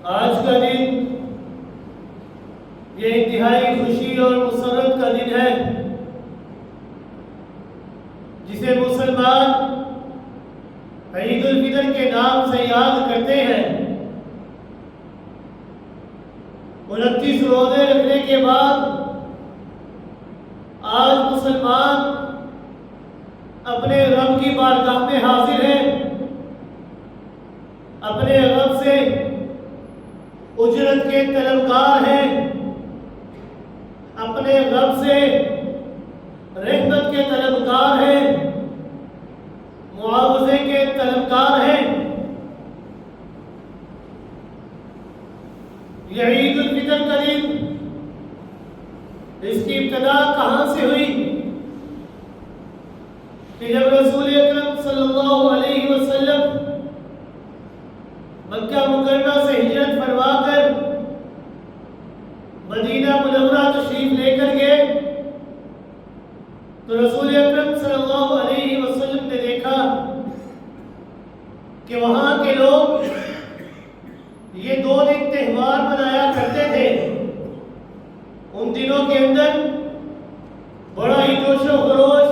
آج کا دن یہ انتہائی خوشی اور مسرت کا دن ہے جسے مسلمان عید الفطر کے نام سے یاد کرتے ہیں۔ 29 روزے رکھنے کے بعد آج مسلمان اپنے رب کی بارگاہ میں حاضر ہے، اپنے رب سے اجرت کے طلبگار ہیں، اپنے رب سے رحمت کے طلبگار ہیں، معاوضے کے طلبگار ہیں۔ یہ عید الفطر کا دن، اس کی ابتدا کہاں سے ہوئی کہ جب رسول اکرم صلی اللہ علیہ وسلم مکہ مکرمہ سے ہجرت فرما کر مدینہ منورہ تشریف لے کر گئے تو رسول اکرم صلی اللہ علیہ وسلم نے دیکھا کہ وہاں کے لوگ یہ 2 دن تہوار منایا کرتے تھے۔ ان دنوں کے اندر بڑا ہی جوش و خروش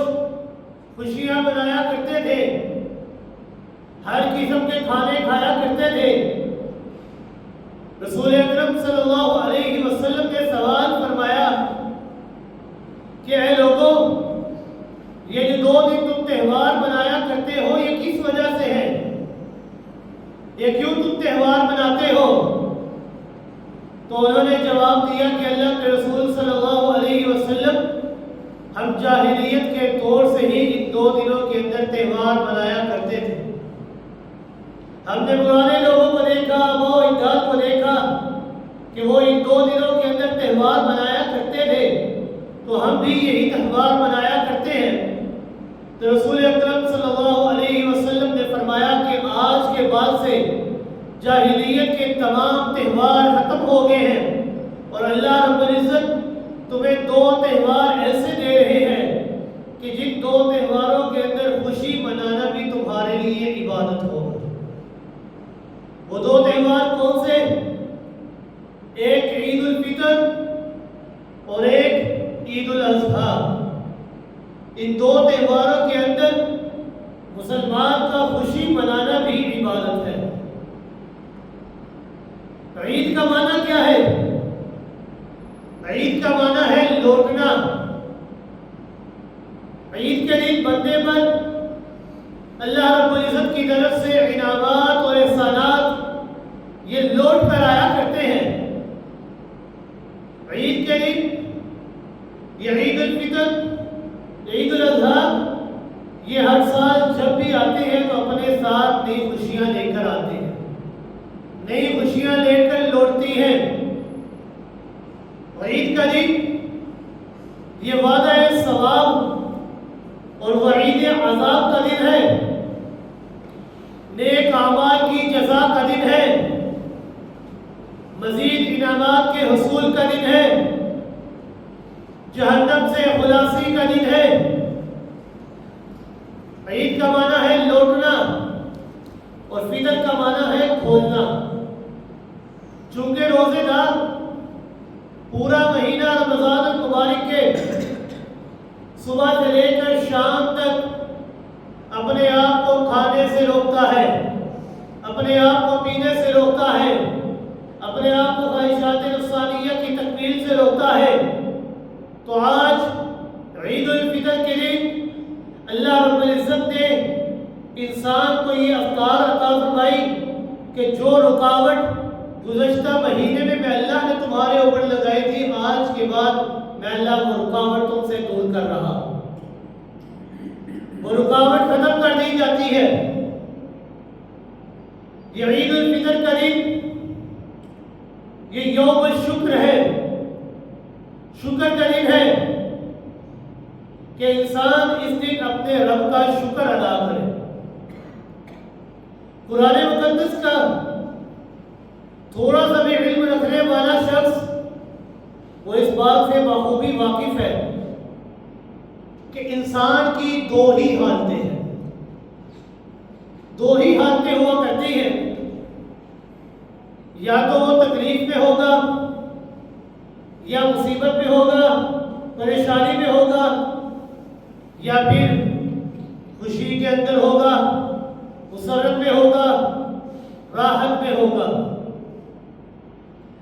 خوشیاں منایا کرتے تھے، ہر قسم کے کھانے کھایا کرتے تھے۔ رسول اکرم صلی اللہ علیہ وسلم نے سوال فرمایا کہ اے لوگوں، یہ جو 2 دن تم تہوار منایا کرتے ہو یہ کس وجہ سے ہے؟ یہ کیوں تم تہوار مناتے ہو؟ تو انہوں نے جواب دیا کہ اللہ کے رسول صلی اللہ علیہ وسلم، ہم جاہلیت کے دور سے ہی ان 2 دنوں کے اندر تہوار منایا کرتے تھے۔ ہم نے پرانے لوگوں کو دیکھا، وہ اجداد کو دیکھا کہ وہ ان 2 دنوں کے اندر تہوار منایا کرتے تھے، تو ہم بھی یہی تہوار منایا کرتے ہیں۔ تو رسول اکرم صلی اللہ علیہ وسلم نے فرمایا کہ آج کے بعد سے جاہلیت کے تمام تہوار ختم ہو گئے ہیں، اور اللہ رب العزت تمہیں 2 تہوار ایسے دے رہے ہیں کہ جن 2 تہواروں کے اندر خوشی منانا بھی تمہارے لیے عبادت ہو۔ وہ 2 تہوار کون سے؟ ایک عید الفطر اور ایک عید الاضحیٰ۔ ان 2 تہواروں کے اندر مسلمان کا خوشی منانا بھی عبادت ہے۔ عید کا معنی کیا ہے؟ عید کا معنی ہے لوٹنا۔ عید کے دن بندے پر اللہ رب العزت کی طرف سے انعامات اور احسانات یہ لوٹ کر آیا کرتے ہیں۔ عید کے دن یہ عید الفطر، عید الاضحیٰ، یہ ہر سال جب بھی آتے ہیں تو اپنے ساتھ نئی خوشیاں لے کر آتے ہیں، نئی خوشیاں لے کر لوٹتی ہیں۔ عید کا دن یہ وعدہ ثواب اور وعید عذاب کا دن ہے، نیک اعمال کی جزا کا دن ہے، مزید انعامات کے حصول کا دن ہے، جہنم سے خلاصی کا دن ہے۔ عید کا معنی ہے لوٹنا اور فطر کا معنی ہے کھولنا۔ چونکہ روزے دار پورا مہینہ رمضان المبارک کے صبح سے لے کر شام تک اپنے آپ کو کھانے سے روکتا ہے، اپنے آپ کو پینے سے روکتا ہے، اپنے آپ کو خواہشات نفسانیہ کی تکمیل سے روکتا ہے، تو آج عید الفطر کے دن اللہ رب العزت نے انسان کو یہ افطار عطا فرمائی کہ جو رکاوٹ گزشتہ مہینے میں اللہ نے تمہارے اوپر لگائی تھی، آج کے بعد میں اللہ وہ رکاوٹ تم سے دور کر رہا ہوں۔ وہ رکاوٹ ختم کر دی جاتی ہے۔ یہ عید الفطر کا دن یہ یوم الشکر ہے، شکر کا دن ہے کہ انسان اس دن اپنے رب کا شکر ادا کرے۔ قرآن مقدس کا تھوڑا سا بھی علم رکھنے والا شخص وہ اس بات سے بخوبی واقف ہے کہ انسان کی 2 ہی حالتیں ہیں، 2 ہی حالتیں ہوا کرتی ہیں۔ یا تو وہ تکلیف میں ہوگا یا مصیبت میں ہوگا، پریشانی میں ہوگا، یا پھر خوشی کے اندر ہوگا، مسرت میں ہوگا، راحت میں ہوگا۔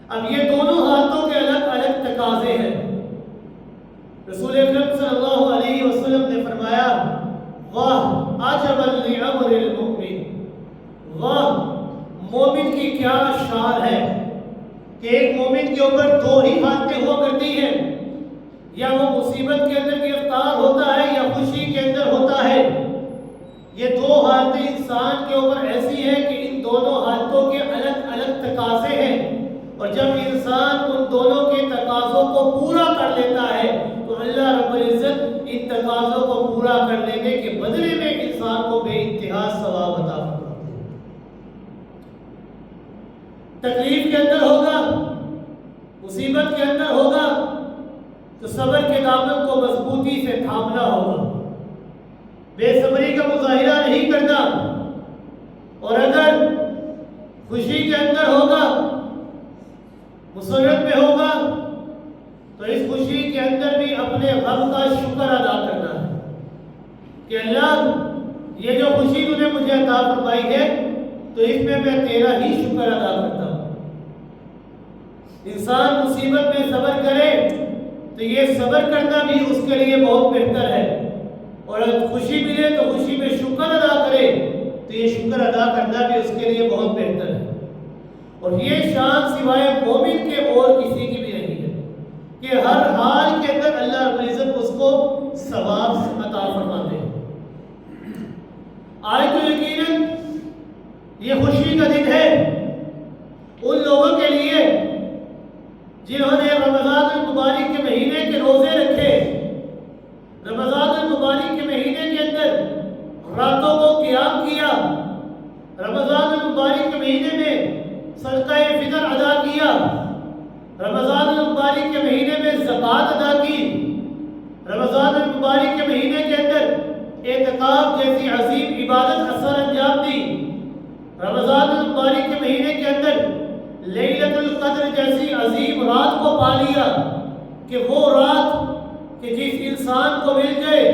اب یہ دونوں حالتوں کے الگ الگ تقاضے ہیں۔ رسول اکرم صلی اللہ علیہ وسلم نے فرمایا، واہ عجبا لعمر المؤمن، واہ مومن کی کیا شان ہے کہ ایک مومن کے اوپر دو ہی حالتیں ہوا کرتی ہیں، یا وہ مصیبت کے اندر گرفتار ہوتا ہے یا خوشی کے اندر ہوتا ہے۔ یہ دو حالتیں انسان کے اوپر ایسی ہیں کہ ان دونوں حالتوں کے الگ الگ تقاضے ہیں، اور جب انسان ان دونوں کے تقاضوں کو پورا کر لیتا ہے تو اللہ رب العزت ان تقاضوں کو پورا کر لینے کے بدلے میں انسان کو بے انتہا ثواب عطا فرماتے ہیں۔ تکلیف کے اندر ہوگا، مصیبت کے اندر ہوگا تو صبر کے دامن کو مضبوطی سے تھامنا ہوگا، بے صبری کا مظاہرہ نہیں کرنا، اور اگر خوشی کے اندر ہوگا، مسرت میں ہوگا تو اس خوشی کے اندر بھی اپنے رب کا شکر ادا کرنا ہے کہ اللہ یہ جو خوشی تو نے مجھے عطا فرمائی ہے تو اس میں تیرا ہی شکر ادا کرتا ہوں۔ انسان مصیبت میں صبر کرے تو یہ صبر کرنا بھی اس کے لیے بہت بہتر ہے، اور اگر خوشی ملے تو خوشی میں شکر ادا کرے تو یہ شکر ادا کرنا بھی اس کے لیے بہت بہتر ہے۔ اور یہ شان سوائے مومن کے اور کسی کی بھی نہیں ہے کہ ہر حال کے اندر اللہ رب العزت اس کو ثواب عطا فرماتے ہیں۔ آج تو یقیناً یہ خوشی کا دن ہے ان لوگوں کے لیے جنہوں نے رمضان المبارک کے مہینے کے روزے رکھے، رمضان المبارک کے مہینے کے اندر راتوں کو قیام کیا، رمضان المبارک کے مہینے میں صدقہ فطر ادا کیا، رمضان المبارک کے مہینے میں زکوٰۃ ادا کی، رمضان المبارک کے مہینے کے اندر اعتکاف جیسی عظیم عبادت اثر انجام دی، رمضان المبارک کے مہینے کے اندر لیلۃ القدر جیسی عظیم رات کو پا لیا کہ وہ رات کہ جس انسان کو مل جائے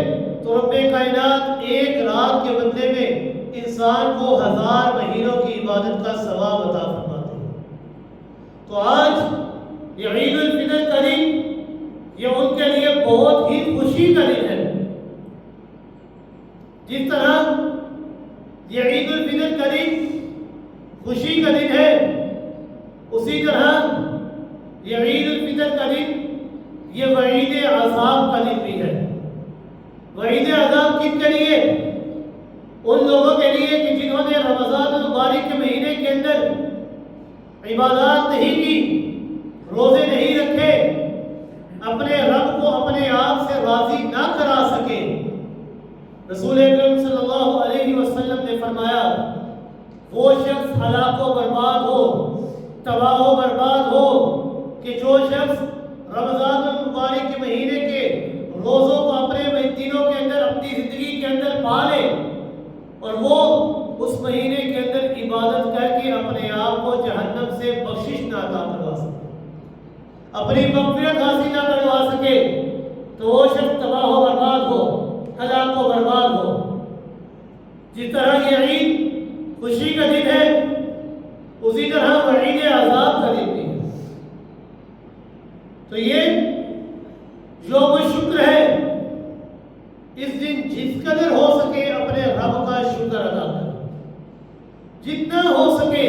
تو رب کائنات ایک رات کے بدلے میں انسان کو 1000 مہینوں کی عبادت کا ثواب عطا فرماتے ہیں۔ تو آج یہ عید الفطر کا دن یہ ان کے لیے بہت ہی خوشی کا دن ہے۔ جس طرح یہ عید الفطر کا دن خوشی کا دن ہے، اسی طرح یہ عید الفطر کا دن یہ وعید عذاب کا دن بھی ہے۔ وعید عذاب کن کے لیے؟ ان لوگوں کے لیے کہ جنہوں نے رمضان المبارک کے مہینے کے اندر عبادات نہیں کی، روزے نہیں رکھے، اپنے رب کو اپنے آپ سے راضی نہ کرا سکے۔ رسول اکرم صلی اللہ علیہ وسلم نے فرمایا، وہ شخص ہلاک و برباد ہو، تباہ و برباد ہو کہ جو شخص رمضان المبارک کے مہینے کے روزوں کو اپنے دنوں کے اندر اپنی زندگی کے اندر پالے اور وہ اس مہینے کے اندر عبادت کر کے اپنے آپ کو جہنم سے بخشش نہ عطا کروا سکے، اپنی مغفرت حاصل نہ کروا سکے، تو وہ شخص تباہ و برباد ہو، ہلاک و برباد ہو۔ جس طرح یہ عید خوشی کا دن ہے، اسی طرح وعید عذاب کا دن بھی ہے۔ تو یہ یوم شکر ہے، اس دن جس قدر ہو سکے اپنے رب کا شکر ادا کریں، جتنا ہو سکے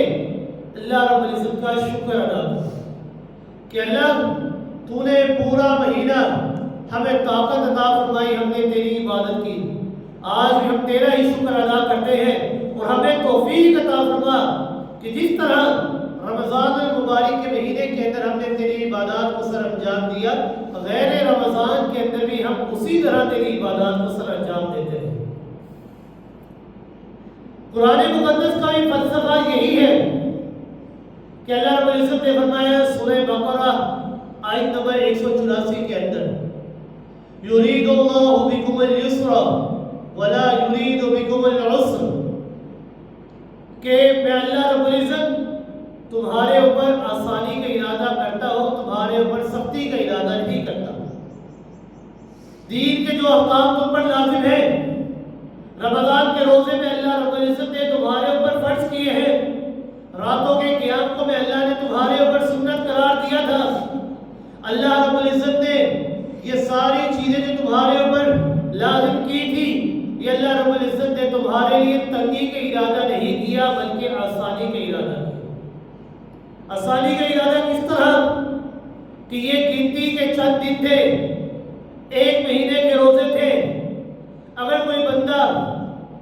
اللہ رب العزت کا شکر ادا کریں کہ اللہ تو نے پورا مہینہ ہمیں طاقت عطا فرمائی، ہم نے تیری عبادت کی، آج بھی ہم تیرا ہی شکر ادا کرتے ہیں، اور ہمیں توفیق عطا فرما کہ جس طرح رمضان المبارک کے مہینے کے اندر ہم نے تیری عبادات کو سر انجام دیا، غیر رمضان کے اندر بھی ہم اسی طرح تیری عبادات کو سر انجام دیتے ہیں۔ قرآن مقدس کا بھی فلسفہ یہی ہے کہ اللہ رب العزت نے فرمایا سورہ بقرہ آیت نمبر 184 کے اندر، یرید اللہ بکم اليسر ولا یرید بکم العسر، کہ میں اللہ رب العزت تمہارے اوپر آسانی کا ارادہ کرتا ہو، تمہارے اوپر سختی کا ارادہ نہیں کرتا۔ دین کے جو احکام تم پر لازم ہے، رمضان کے روزے میں اللہ رب العزت نے تمہارے اوپر فرض کیے ہیں، راتوں کے قیام کو میں اللہ نے تمہارے اوپر سنت قرار دیا تھا۔ اللہ رب العزت نے یہ ساری چیزیں جو تمہارے اوپر لازم کی تھی، یہ اللہ رب العزت نے تمہارے لیے تنگی کا ارادہ نہیں کیا بلکہ آسانی کا ارادہ کیا۔ آسانی کا ارادہ کس طرح کہ یہ گنتی کے چند دن تھے، ایک مہینے کے روزے تھے۔ اگر کوئی بندہ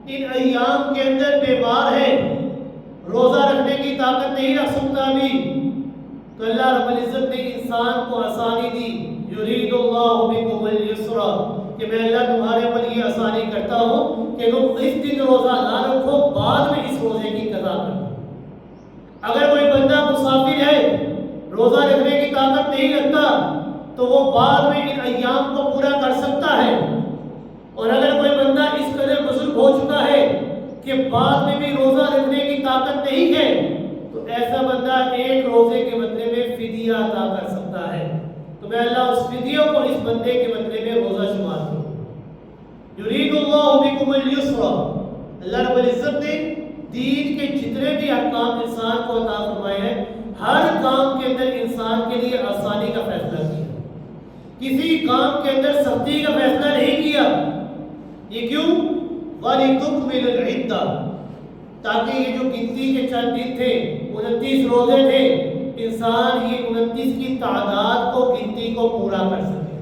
ان ایام کے اندر بیمار ہے، روزہ رکھنے کی طاقت نہیں رکھ سکتا بھی، تو اللہ رب العزت نے انسان کو آسانی دی۔ یرید اللہ بکم الیسر، کہ میں اللہ تمہارے اوپر یہ آسانی کرتا ہوں کہ تم اس دن روزہ نہ رکھو، بعد میں اس روزے کی قضا کرو۔ اگر کوئی بندہ مسافر ہے، روزہ رکھنے کی طاقت نہیں رکھتا، تو وہ بعد میں ان ایام کو پورا کر سکتا ہے۔ اور اگر کوئی بندہ اس قدر بزرگ ہو چکا ہے کہ بعد میں بھی روزہ رکھنے کی طاقت نہیں ہے، تو ایسا بندہ ایک روزے کے بدلے میں فدیہ ادا کر سکتا ہے۔ تو میں اللہ اس فدیہ کو اس بندے کے بدلے میں روزہ شمار کروں۔ یرید اللہ بکم الیسر، اللہ رب العزت نے دین کے جتنے بھی احکام انسان کو عطا فرمائے ہیں، ہر کام کے اندر انسان کے لیے آسانی کا فیصلہ کیا، کسی کام کے اندر سختی کا فیصلہ نہیں کیا۔ یہ کیوں؟ وَلِتُكْمِلُ الْعِدَّةَ، تاکہ یہ جو گنتی کے چند دن تھے، 29 روزے تھے، انسان یہ 29 کی تعداد کو گنتی کو پورا کر سکے۔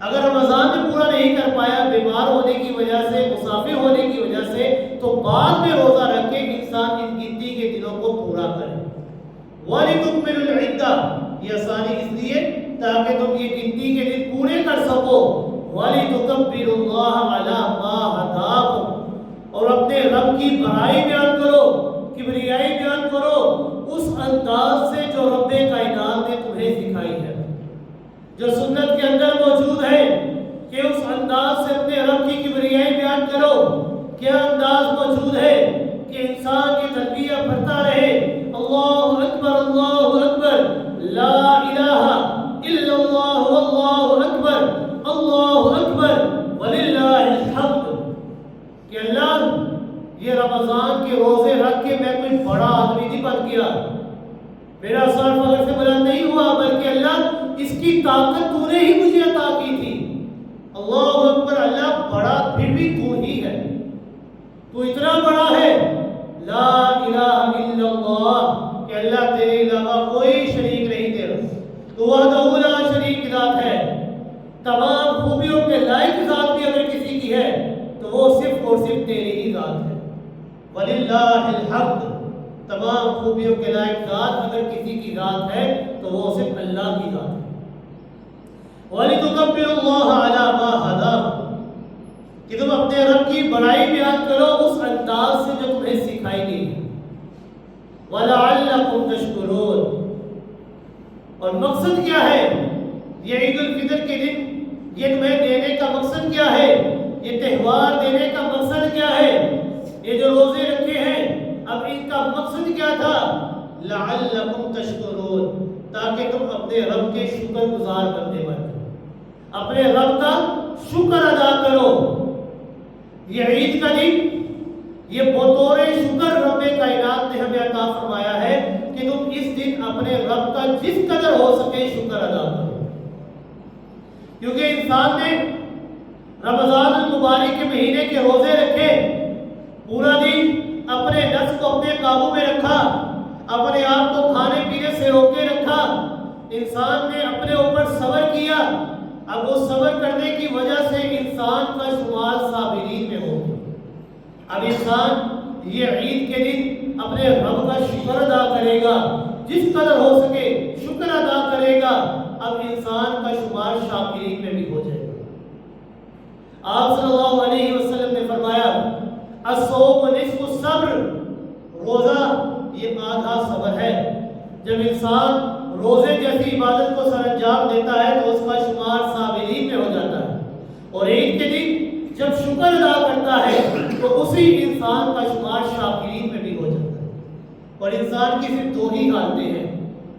اگر رمضان میں پورا نہیں کر پایا بیمار ہونے کی وجہ سے، مسافر ہونے کی وجہ سے، تو بعد میں روزہ رکھ کے انسان ان گنتی کے دنوں کو پورا کرے۔ وَلِتُكْمِلُ الْعِدَّةَ، یہ آسانی اس لیے تاکہ تم یہ گنتی کے دن پورے کر سکو۔ وَلِتُكَبِّرُوا اللَّهَ عَلَى مَا هَدَاكُمْ، اور اپنے رب کی بڑائی بیان کرو، کبریائی بیان کرو اس انداز سے جو رب کائنات نے تمہیں سکھائی ہے، جو سنت کے اندر موجود ہے، کہ اس انداز سے اپنے رب کی کبریائی بیان کرو۔ کیا انداز موجود ہے کہ انسان یہ تلبیہ پڑھتا رہے، اللہ اکبر اللہ اکبر، لا الہ الا اللہ واللہ اکبر، اللہ اکبر وللہ الحمد، کہ اللہ یہ رمضان کے روزے رکھ کے میں کوئی بڑا آدمی نہیں بن گیا، میرا سر فخر سے بلند نہیں ہوا، بلکہ اللہ اس کی طاقت تو نے ہی مجھے عطا کی تھی۔ اللہ اکبر، اللہ بڑا پھر بھی تو ہی ہے، تو اتنا بڑا ہے۔ لا الہ الا اللہ، کہ اللہ تیرے علاوہ کوئی شریک نہیں تیرا، تو وحدہ لا شریک ذات ہے۔ تمام خوبیوں کے لائق ذات بھی اگر کسی کی ہے تو وہ صرف اور صرف تیری ہی ذات ہے۔ وَلِلَّهِ الْحَمْدُ، تمام خوبیوں کے لائق ذات اگر کسی کی ذات ہے تو وہ صرف اللہ کی ذات ہے۔ وَلِتُكَبِّرُوا اللَّهَ عَلَى مَا هَدَاكُمْ، کہ تم اپنے رب کی بڑائی بیان کرو اس انداز سے جو تمہیں سکھائی گئی ہے۔ وَلَعَلَّكُمْ تَشْكُرُونَ، اور مقصد کیا ہے یہ عید الفطر کے دن، یہ تمہیں دینے کا مقصد کیا ہے، یہ تہوار دینے کا مقصد کیا ہے، یہ جو روزے رکھے ہیں اب ان کا مقصد کیا تھا؟ لعلکم تشکرون، تاکہ تم اپنے رب کے شکر گزار بندے بنو، اپنے رب کا شکر ادا کرو۔ یہ عید کا دن یہ بطور شکر رب کائنات نے ہمیں عطا فرمایا ہے کہ تم اس دن اپنے رب کا جس قدر ہو سکے شکر ادا کرو، کیونکہ انسان نے رمضان المبارک کے مہینے کے روزے رکھے، پورا دن اپنے نفس کو اپنے قابو میں رکھا، اپنے آپ کو کھانے پینے سے روکے رکھا، انسان نے اپنے اوپر صبر کیا۔ اب وہ صبر کرنے کی وجہ سے انسان کا شمار صابرین میں ہو گیا۔ اب انسان یہ عید کے دن اپنے رب کا شکر ادا کرے گا، جس قدر ہو سکے شکر ادا کرے گا، اب انسان کا شمار شاکرین میں بھی ہو جائے گا۔ آپ صلی اللہ علیہ وسلم نے فرمایا الصوم نصف الصبر، روزہ یہ آدھا صبر ہے۔ جب انسان روزے جیسی عبادت کو سر انجام دیتا ہے تو اس کا شمار صابرین میں ہو جاتا ہے، اور عید کے دن جب شکر ادا کرتا ہے تو اسی انسان کا شمار شاکرین میں بھی ہو جاتا ہے۔ اور انسان کی صرف دو ہی حالتیں ہیں،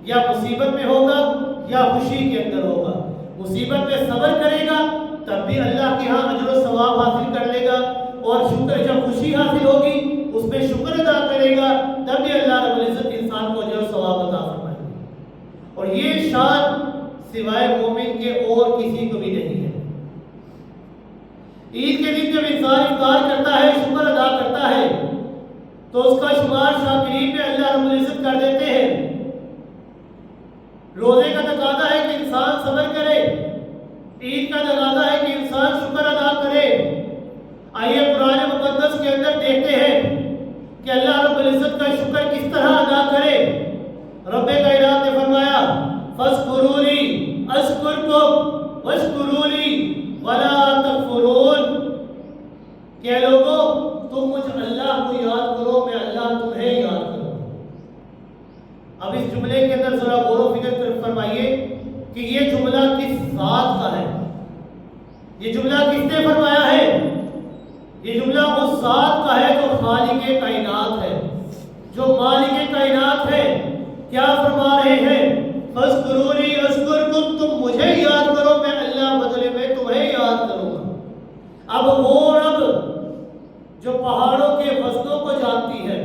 یا مصیبت میں ہوگا یا خوشی کے اندر ہوگا۔ مصیبت میں صبر کرے گا تب بھی اللہ کے ہاں اجر و ثواب حاصل کر لے گا، اور شکر جب خوشی حاصل ہوگی اس میں شکر ادا کرے گا تب بھی اللہ رب العزت انسان کو اجر و ثواب عطا فرمائے گا۔ اور یہ شان سوائے مومن کے اور کسی کو بھی نہیں ہے۔ عید کے دن جب انسان افطار کرتا ہے، شکر ادا کرتا ہے، تو اس کا شمار شاکرین میں اللہ رب العزت کر دیتے ہیں۔ روزے کا تقاضا ہے کہ انسان صبر کرے، عید کا تقاضا ہے کہ انسان شکر ادا کرے۔ آئیے قرآن مقدس کے اندر دیکھتے ہیں کہ اللہ رب العزت کا شکر کس طرح ادا کرے۔ رب کائنات نے فرمایا فَاذْكُرُونِي أَذْكُرْكُمْ وَاشْكُرُوا لِي وَلَا تَكْفُرُونَ، کہ لوگوں تم مجھ اللہ کو یاد کرو، میں اللہ تمہیں یاد کروں۔ اب اس جملے کے اندر ذرا غور و فکر فرمائیے کہ یہ جملہ کس ذات کا ہے، یہ جملہ کس نے فرمایا ہے؟ یہ جملہ اس ذات کا ہے جو خالق کائنات ہے، جو مالک کائنات ہے۔ کیا فرما رہے ہیں؟ فَاذْكُرُونِي أَذْكُرْكُمْ، تم مجھے یاد کرو، میں اللہ بدلے میں تمہیں یاد کروں گا۔ اب وہ رب جو پہاڑوں کے وزنوں کو جانتی ہے،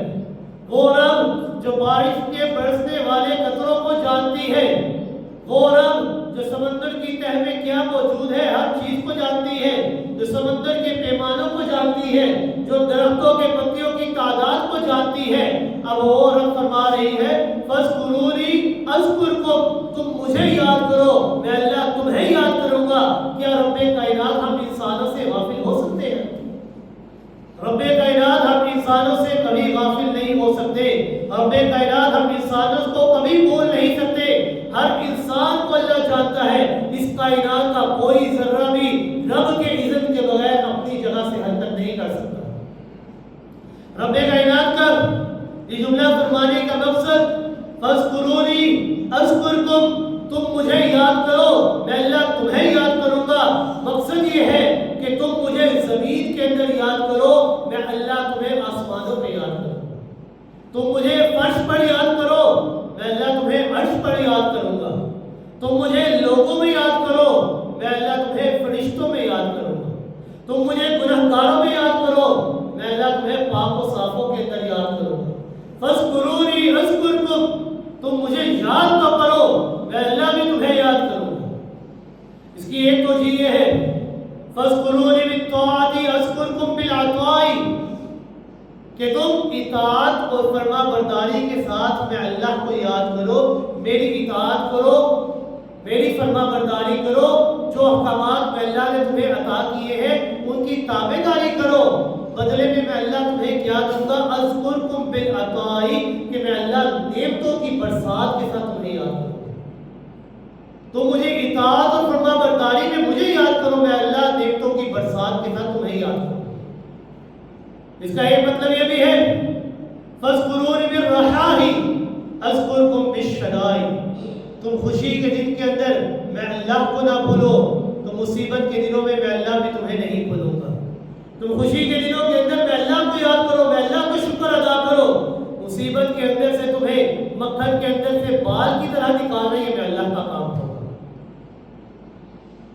وہ رب جو بارش کے برسنے والے قطروں کو جانتی ہے، وہ رب جو سمندر کی تہہ میں کیا موجود ہے ہر چیز کو جانتی ہے، جو سمندر کے پیمانوں کو جانتی ہے، جو درختوں کے پتیوں کی تعداد کو جانتی ہے، اب وہ رب فرما رہی ہے فَاذْكُرُونِي أَذْكُرْكُمْ، تم مجھے یاد کرو، میں اللہ تمہیں یاد کروں گا۔ کیا رب کائنات ہم انسانوں سے غافل ہو سکتے ہیں؟ رب کائنات ہم انسانوں سے کبھی غافل نہیں ہو سکتے۔ رب کائنات ہم انسانوں کو کبھی بھول نہیں سکتے۔ ہر انسان کو اللہ جانتا ہے، اس کائنات کا کوئی ذرہ بھی رب کے اذن کے بغیر اپنی جگہ سے حرکت نہیں کر سکتا۔ رب کائنات کا یہ جملہ فرمانے کا مقصد فَاذْكُرُونِي أَذْكُرْكُمْ، تم مجھے یاد کرو، میں اللہ تمہیں یاد کروں گا۔ مقصد یہ ہے کہ تم مجھے زمین کے اندر یاد کرو، میں اللہ تمہیں آسمانوں پہ یاد کروں۔ تم مجھے فرش پر یاد کرو، میں اللہ تمہیں عرش پر یاد کروں گا۔ تم مجھے لوگوں میں یاد کرو، میں اللہ تمہیں فرشتوں میں یاد کروں گا۔ تم مجھے گنہگاروں میں یاد کرو، میں اللہ تمہیں پاک و صافوں کے اندر یاد کروں گا۔ فَاذْكُرُونِي أَذْكُرْكُمْ، تم مجھے یاد تو کرو، میں اللہ بھی تمہیں یاد کروں گا۔ اس کی ایک توجیہ یہ ہے فَاذْكُرُونِي بِالطَّاعَةِ أَذْكُرْكُمْ بِالْعَطَاءِ، کہ تم اطاعت اور فرما برداری کے ساتھ میں اللہ کو یاد کرو، میری اطاعت کرو، میری فرما برداری کرو، جو احکامات میں اللہ نے تمہیں عطا کیے ہیں ان کی تابع داری کرو، بدلے میں میں اللہ تمہیں کیا دوں گا؟ اذکرکم بالعطاء، کہ میں اللہ نعمتوں کی برسات کے ساتھ تمہیں یاد کروں۔ تو مجھے اطاعت اور فرما برداری میں مجھے یاد کرو، میں اللہ نعمتوں کی برسات کے ساتھ تمہیں یاد کروں۔ اس کا ایک مطلب یہ بھی ہے فَاذْكُرُونِي بِالرَّخَاءِ أَذْكُرْكُمْ بِالشَّدَائِدِ، تم خوشی کے دن کے اندر میں اللہ کو نہ بھولو تو مصیبت کے دنوں میں اللہ بھی تمہیں نہیں بھولوں گا۔ تم خوشی کے دنوں کے اندر میں اللہ کو یاد کرو، میں اللہ کا شکر ادا کرو، مصیبت کے اندر سے تمہیں مکھن کے اندر سے بال کی طرح نکالنا یہ میں اللہ کا کام ہوگا۔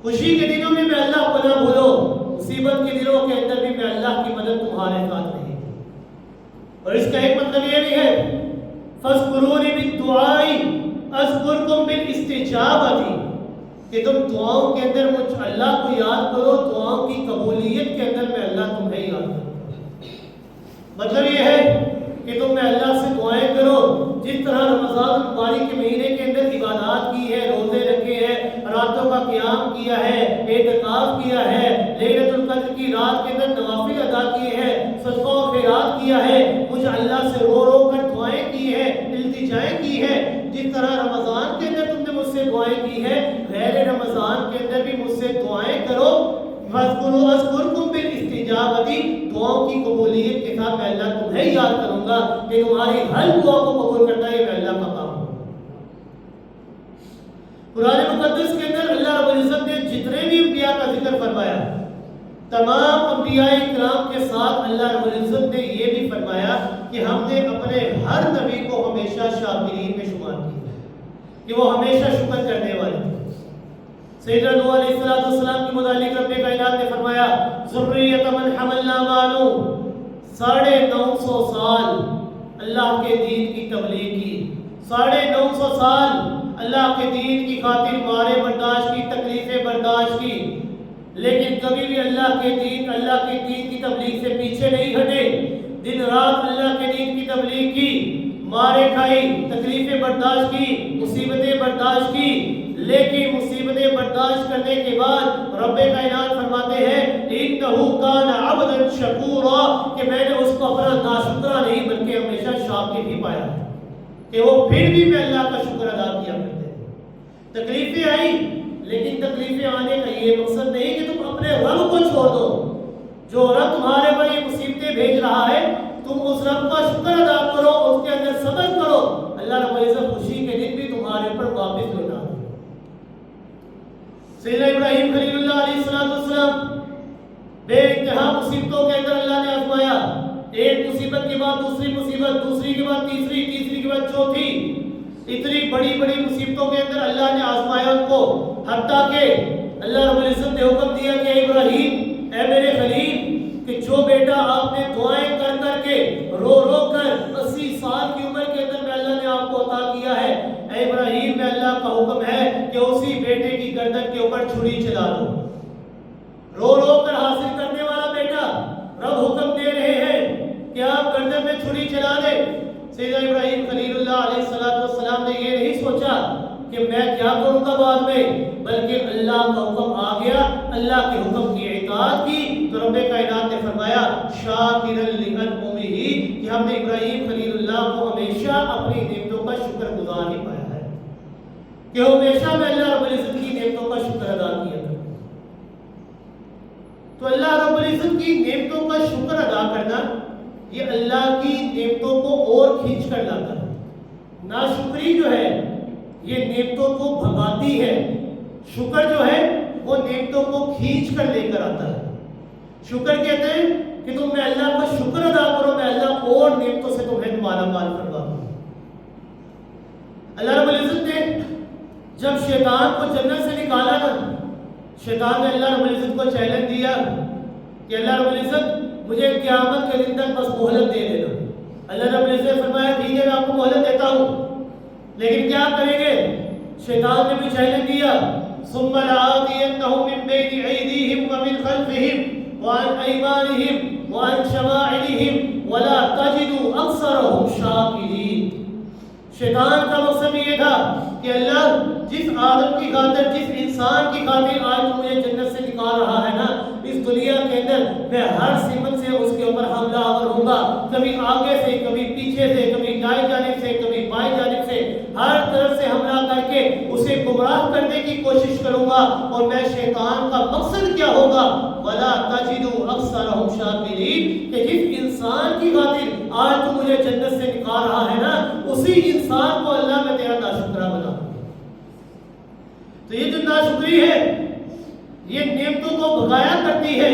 خوشی کے دنوں میں اللہ کو نہ بھولو، مصیبت کے دنوں کے اندر بھی میں اللہ کی مدد تمہارے ساتھ رہے گی۔ اور اس کا ایک مطلب یہ بھی ہے فَاذْكُرُونِي بِالدُّعَاءِ أَذْكُرْكُمْ بِالْإِسْتِجَابَةِ، کہ تم دعاؤں کے اندر مجھ اللہ کو یاد کرو، دعاؤں کی قبولیت کے اندر میں اللہ تمہیں یاد کروں۔ مطلب یہ ہے کہ تم میں اللہ سے دعائیں کرو، جس طرح رمضان المبارک کے مہینے کے اندر عبادات کی ہے، روزے رکھے ہیں، راتوں کا قیام کیا ہے، اعتکاف کیا ہے، لیلۃ القدر کی رات کے اندر نوافل ادا کیے ہیں، صدقہ و خیرات کیا ہے، مجھ اللہ سے رو رو کر دعائیں کی ہیں، التجائیں کی ہیں، جس طرح رمضان کے اندر تم نے مجھ سے دعائیں کی ہیں، غیر رمضان کے اندر بھی مجھ سے دعائیں کرو۔ اذکرکم بالاستجابۃ، دعاؤں کی قبولیت کے ساتھ میں اللہ تمہیں یاد کروں گا، کہ تمہاری ہر دعا کو قبول کرنا ہے میں اللہ کا کام ہوں۔ قرآن مقدس کے اندر اللہ رب العزت نے جتنے بھی انبیاء کا ذکر فرمایا، تمام انبیاء کرام کے ساتھ اللہ رب العزت نے یہ بھی فرمایا کہ ہم نے اپنے ہر نبی کو ہمیشہ شاکرین میں شمار کیا کہ وہ ہمیشہ شکر کرنے والے تھے۔ سیدنا نوح علیہ السلام کے متعلق رب کائنات نے فرمایا ذریۃ من حملنا مع نوح، 950 سال اللہ کے دین کی تبلیغ کی، 950 سال اللہ کے دین کی خاطر مارے برداشت کی، تکلیفیں برداشت کی، لیکن کبھی بھی اللہ کے دین کی تبلیغ سے پیچھے نہیں ہٹے، دن رات اللہ کے دین کی تبلیغ کی، مارے کھائی، تکلیفیں برداشت کی، مصیبتیں برداشت کی، لیکن مصیبتیں برداشت کرنے کے بعد رب کائنات فرماتے ہیں انہ کان عبدا شکورا کہ میں نے اس کو اپنا ناشکرا نہیں بلکہ ہمیشہ شاکر ہی پایا ہے کہ وہ پھر بھی میں اللہ کا شکر ادا کیا کرتے ہیں۔ تکلیفیں آئی، لیکن تکلیفیں آنے کا یہ مقصد نہیں کہ تم اپنے رب کو چھوڑ دو، جو رب تمہارے پر یہ مصیبتیں بھیج رہا ہے تم اس رب کا شکر ادا کرو، اس کے اندر صبر کرو، اللہ رب العزت خوشی کے دن بھی تمہارے پر واپس لوٹا دے۔ سیدنا ابراہیم خلیل اللہ علیہ السلام بے انتہا مصیبتوں کے اندر اللہ نے آزمایا، ایک مصیبت کے بعد دوسری مصیبت، دوسری کے بعد تیسری، تیسری کے بعد چوتھی، اتنی بڑی بڑی مصیبتوں کے اندر اللہ نے آزمایا ان کو، حتیٰ کہ اللہ رب العزت نے حکم دیا کہ ابراہیم اے میرے خلیل کہ جو بیٹا آپ نے دعائیں کر کر کے رو رو کر 80 سال کی عمر کے اندر میں اللہ نے آپ کو عطا کیا ہے، اے ابراہیم میں اللہ کا حکم ہے کہ اسی بیٹے کی گردن کے اوپر چھری چلا دو۔ رو رو کر حاصل کرنے والا بیٹا، رب حکم دے رہے ہیں کہ آپ گردن میں چھری چلا دیں۔ سیدنا ابراہیم خلیل اللہ علیہ السلام نے یہ نہیں سوچا کہ میں کیا کروں گا بعد میں، بلکہ اللہ کا حکم آ گیا، اللہ کے حکم کی اطاعت کی تو رب کائنات نے فرمایا شاکرا لانعمہ کہ ہم نے ابراہیم خلیل اللہ کو ہمیشہ اپنی نعمتوں کا شکر گزار ہی پایا ہے کہ ہمیشہ میں اللہ رب العزت کی نعمتوں کا شکر ادا کیا تھا۔ تو اللہ رب العزت کی نعمتوں کا شکر ادا کرنا یہ اللہ کی نعمتوں کو اور کھینچ کر لاتا ہے۔ ناشکری جو ہے یہ نعمتوں کو بھگاتی ہے، شکر جو ہے وہ نعمتوں کو کھینچ کر لے کر آتا ہے۔ شکر کہتے ہیں کہ تم میں اللہ کا شکر ادا کرو، میں اللہ اور نعمتوں سے تمہیں مالا مال کروا دوں۔ اللہ رب العزت نے جب شیطان کو جنت سے نکالا نا، شیطان نے اللہ رب العزت کو چیلنج دیا کہ اللہ رب العزت مجھے قیامت کے دن تک بس مہلت دے دینا۔ اللہ رب العزت نے فرمایا ٹھیک ہے میں آپ کو مہلت دیتا ہوں، لیکن کیا کریں گے؟ شیطان نے بھی چیلنج دیا ثم لآتینہم من بین ایدیہم ومن خلفہم وعن ایمانہم وعن شمائلہم ولا تجد اکثرہم شاکرین۔ شیطان کا مقصد یہ تھا کہ اللہ جس آدم کی خاطر، جس انسان کی خاطر آج مجھے جنت سے نکال رہا ہے نا، اس دنیا کے اندر میں ہر سمت سے اس کے اوپر حملہ آور ہوں گا، کبھی آگے سے، کبھی پیچھے سے، کبھی دائیں جانب سے، کبھی بائیں جانب سے، ہر طرف سے حملہ کر کے اسے گمراہ کرنے کی کوشش کروں گا۔ اور میں شیطان کا مقصد کیا ہوگا؟ وَلَا تَجِدُ أَكْثَرَهُمْ شَاكِرِينَ کہ جس انسان کی خاطر آج تو مجھے جنت سے نکال رہا ہے نا، اسی انسان کو اللہ میں تیرا ناشکرا بنا۔ تو یہ جو ناشکری ہے یہ نعمتوں کو بھگایا کرتی ہے،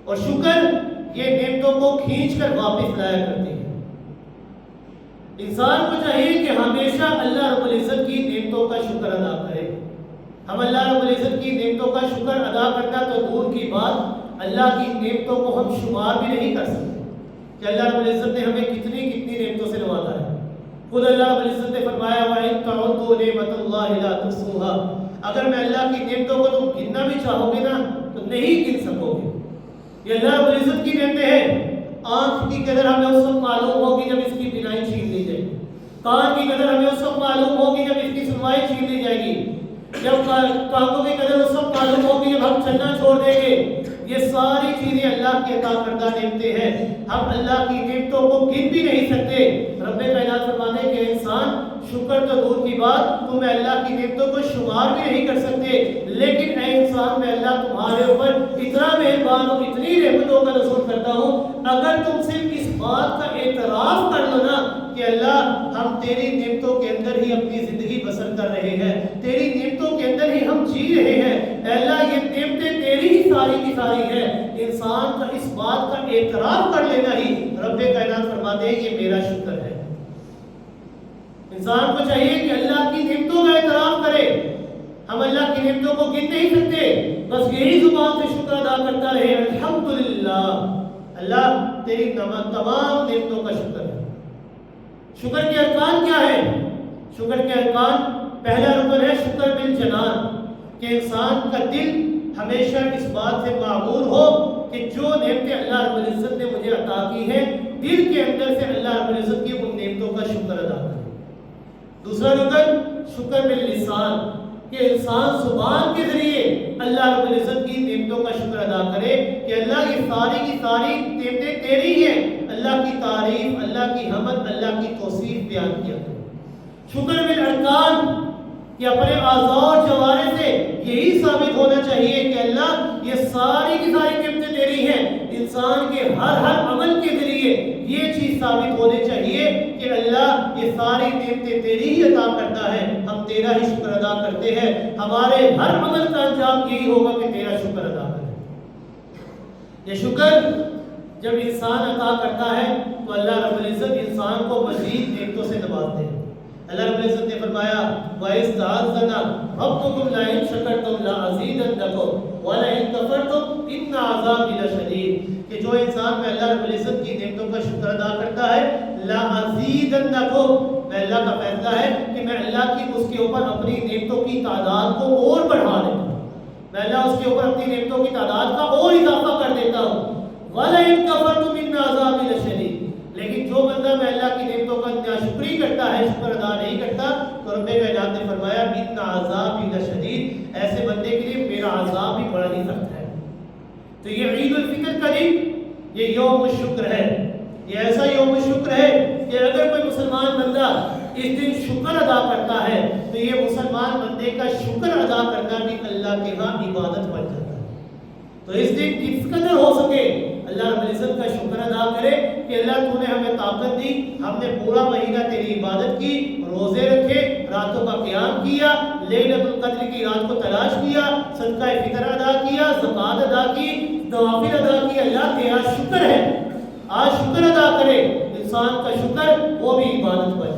اور شکر یہ نعمتوں کو کھینچ کر واپس لایا کرتی ہے۔ انسان کو چاہیے کہ ہمیشہ اللہ رب العزت کی نعمتوں کا شکر ادا کرے۔ ہم اللہ رب العزت کی نعمتوں کا شکر ادا کرنا تو دور کی بات، اللہ کی نعمتوں کو ہم شمار بھی نہیں کر سکتے کہ اللہ رب العزت نے ہمیں کتنی کتنی نعمتوں سے نوازا ہے۔ خود اللہ رب العزت نے فرمایا وَإِن تَعُدُّوا نِعْمَتَ اللَّهِ لَا تُحْصُوهَا اگر میں اللہ کی نعمتوں کو تم گننا بھی چاہو گے نا تو نہیں گن سکو گے۔ یہ اللہ رب العزت کی نعمتیں ہیں۔ آنکھ کی قدر ہمیں اس وقت معلوم ہوگی جب اس کی بینائی چھین لی جائے گی، کان کی قدر ہمیں اس وقت معلوم ہوگی جب اس کی سنوائی چھین لی جائے گی، جب ٹانگوں کی قدر اس وقت معلوم ہوگی جب ہم چلنا چھوڑ دیں گے۔ یہ ساری چیزیں اللہ کی عطا کردہ نعمتیں ہیں، ہم اللہ کی نعمتوں کو گن بھی نہیں سکتے۔ رب کائنات فرماتے ہیں کہ انسان شکر تو دور کی بات، تم اللہ کی نعمتوں کو شمار بھی نہیں کر سکتے، لیکن اے انسان میں اللہ تمہارے اوپر اتنا مہربان ہوں، اتنی نعمتوں کا نزول کرتا ہوں، اگر تم صرف اس بات کا اعتراف کر لو نا کہ اللہ ہم تیری نعمتوں کے اندر ہی اپنی زندگی بسر کر رہے ہیں، تیری نعمتوں کے اندر ہی ہم جی رہے ہیں، اے اللہ یہ نعمتیں تیری ہی ساری کی ساری ہیں، انسان کا اس بات کا اعتراف کر لینا ہی رب کائنات فرماتے ہیں یہ میرا شکر ہے۔ انسان کو چاہیے کہ اللہ کی نعمتوں کا اعتراف کرے۔ ہم اللہ کی نعمتوں کو گن نہیں سکتے، بس یہی زبان سے شکر ادا کرتا رہے، الحمدللہ، اللہ تیری تمام نعمتوں کا شکر ہے۔ شکر کے ارکان کیا ہے؟ شکر کے ارکان، پہلا رکن ہے شکر بالجنان، کہ انسان کا دل ہمیشہ اس بات سے معمور ہو کہ جو نعمتیں اللہ رب العزت نے مجھے عطا کی ہیں، دل کے اندر سے اللہ رب العزت کی ان نعمتوں کا شکر ادا کرے۔ دوسرا رکن شکر باللسان، کہ انسان زبان کے ذریعے اللہ رب العزت کی نعمتوں کا شکر ادا کرے کہ اللہ یہ ساری کی ساری نعمتیں تیری ہیں، اللہ کی تعریف، اللہ کی حمد، اللہ کی توصیف بیان کیا کرے۔ شکر بالارکان، کہ اپنے اعضاء اور جوارح سے یہی ثابت ہونا چاہیے کہ اللہ یہ ساری کی ساری نعمتیں تیری ہیں۔ انسان کے ہر عمل کے ذریعے یہ چیز ثابت ہونی چاہیے کہ اللہ یہ ساری نعمتیں تیری ہی عطا کرتا ہے، ہم تیرا ہی شکر ادا کرتے ہیں، ہمارے ہر عمل کا انجام یہی ہوگا کہ تیرا شکر ادا کریں۔ یہ شکر جب انسان عطا کرتا ہے تو اللہ رب العزت انسان کو مزید نعمتوں سے نوازتے ہیں۔ اللہ رب العزت نے فرمایا وَإِذْ تَعَذَّنَ رَبُّكُمْ لَئِن شَكَرْتُمْ لَأَزِيدَنَّكُمْ وَلَئِن كَفَرْتُمْ إِنَّ عَذَابِي لَشَدِيدٌ، کہ جو انسان میں اللہ رب العزت کی نعمتوں کا شکر ادا کرتا ہے، لَأَزِيدَنَّكُمْ، میں اللہ کا فیصلہ ہے کہ میں اللہ کی اس کے اوپر اپنی نعمتوں کی تعداد کو اور بڑھا دیتا ہوں، میں اللہ اس کے اوپر اپنی نعمتوں کی تعداد کا اور اضافہ کر دیتا ہوں۔ وَلَئِن كَفَرْتُمْ إِنَّ عَذَابِي لَشَدِيدٌ، لیکن جو بندہ میں اللہ کی نعمتوں کا ناشکری کرتا ہے، شکر ادا نہیں کرتا، تو رب کائنات نے فرمایا ان عذابی لشدید، ایسے بندے کے لیے میرا عذاب بھی بڑا ہی سخت ہے۔ تو یہ عید الفطر کا دن، یہ یوم الشکر ہے، یہ ایسا یوم الشکر ہے کہ اگر کوئی مسلمان بندہ اس دن شکر ادا کرتا ہے تو یہ مسلمان بندے کا شکر ادا کرنا بھی اللہ کے ہاں عبادت بن جاتا ہے۔ تو اس دن جس قدر ہو سکے اللہ رب العزت کا شکر ادا کرے کہ اللہ تو نے ہمیں طاقت دی، ہم نے پورا مہینہ تیری عبادت کی، روزے رکھے، راتوں کا قیام کیا، لیلۃ القدر کی رات کو تلاش کیا، صدقہ فطر ادا کیا، زکوٰۃ ادا کی، نوافل ادا کی، اللہ تیرا شکر ہے۔ آج شکر ادا کرے، انسان کا شکر وہ بھی عبادت بن